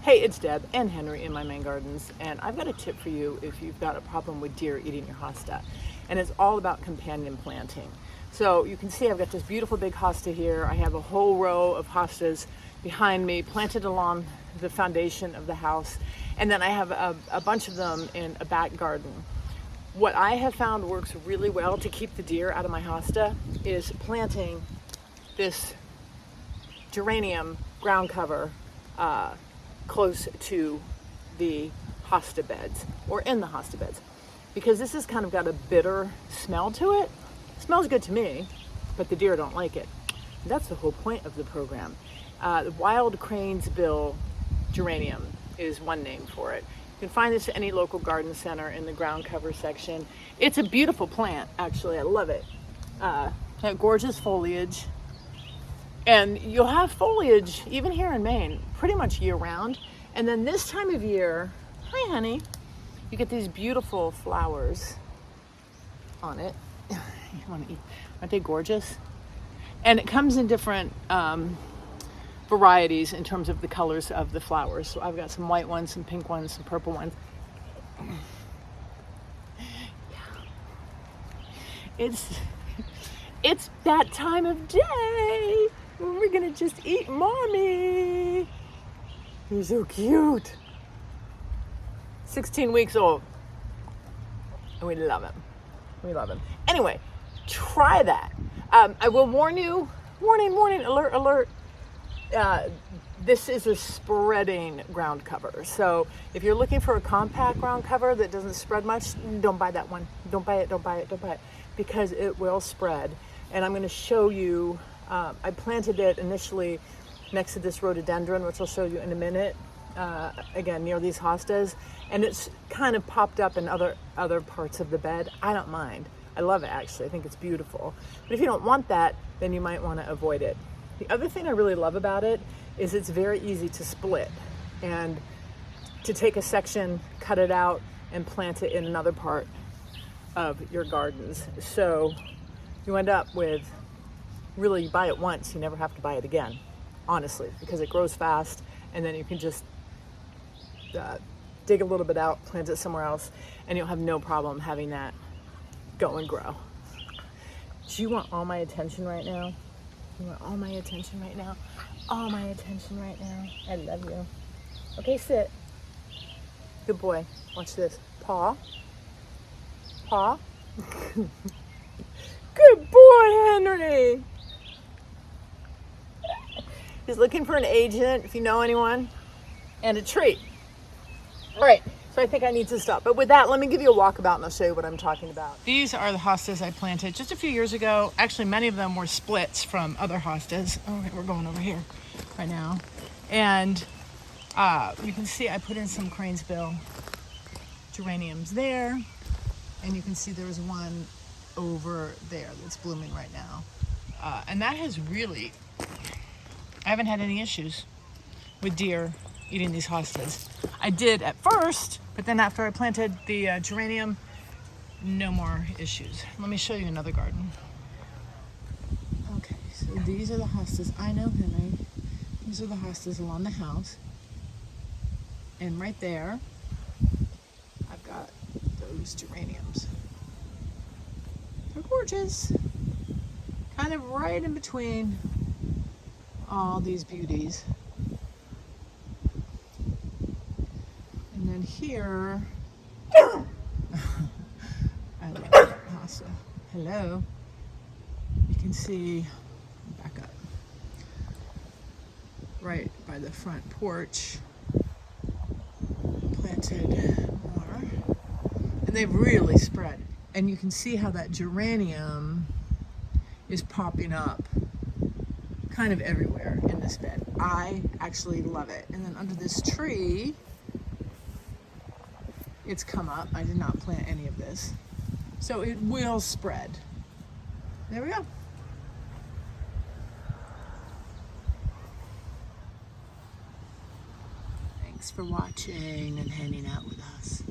Hey, it's Deb and Henry in my Maine gardens, and I've got a tip for you if you've got a problem with deer eating your hosta, and it's all about companion planting. So you can see I've got this beautiful big hosta here. I have a whole row of hostas behind me planted along the foundation of the house, and then I have a bunch of them in a back garden. What I have found works really well to keep the deer out of my hosta is planting this geranium ground cover close to the hosta beds or in the hosta beds, because this has kind of got a bitter smell to it. It smells good to me, but the deer don't like it. And that's the whole point of the program. The wild crane's bill geranium is one name for it. You can find this at any local garden center in the ground cover section. It's a beautiful plant, actually. I love it. Gorgeous foliage. And you'll have foliage, even here in Maine, pretty much year round. And then this time of year, hi honey, you get these beautiful flowers on it. You want to eat? Aren't they gorgeous? And it comes in different varieties in terms of the colors of the flowers. So I've got some white ones, some pink ones, some purple ones. Yeah. It's that time of day. We're gonna just eat mommy. He's so cute. 16 weeks old. And we love him. We love him. Anyway, try that. I will warn you, warning, alert. This is a spreading ground cover. So if you're looking for a compact ground cover that doesn't spread much, don't buy that one. Don't buy it. Because it will spread. And I'm gonna show you, I planted it initially next to this rhododendron, which I'll show you in a minute, again, near these hostas, and it's kind of popped up in other parts of the bed. I don't mind. I love it, actually. I think it's beautiful. But if you don't want that, then you might want to avoid it. The other thing I really love about it is it's very easy to split and to take a section, cut it out, and plant it in another part of your gardens. So you end up with, really, you buy it once, you never have to buy it again, honestly, because it grows fast, and then you can just dig a little bit out, plant it somewhere else, and you'll have no problem having that go and grow. Do you want all my attention right now? You want all my attention right now? All my attention right now. I love you. Okay, sit. Good boy. Watch this. Paw. Good boy, Henry. He's looking for an agent, if you know anyone, and a treat. All right, so I think I need to stop. But with that, let me give you a walkabout and I'll show you what I'm talking about. These are the hostas I planted just a few years ago. Actually, many of them were splits from other hostas. Oh, okay, we're going over here right now. And you can see I put in some cranesbill geraniums there. And you can see there's one over there that's blooming right now. And that has really, I haven't had any issues with deer eating these hostas. I did at first, but then after I planted the geranium, no more issues. Let me show you another garden. Okay, so these are the hostas. I know, Henry. These are the hostas along the house. And right there, I've got those geraniums. They're gorgeous. Kind of right in between all these beauties. And then here, I love that hosta. Hello. You can see, back up, right by the front porch, planted more. And they've really spread. And you can see how that geranium is popping up kind of everywhere in this bed. I actually love it. And then under this tree, it's come up. I did not plant any of this. So it will spread. There we go. Thanks for watching and hanging out with us.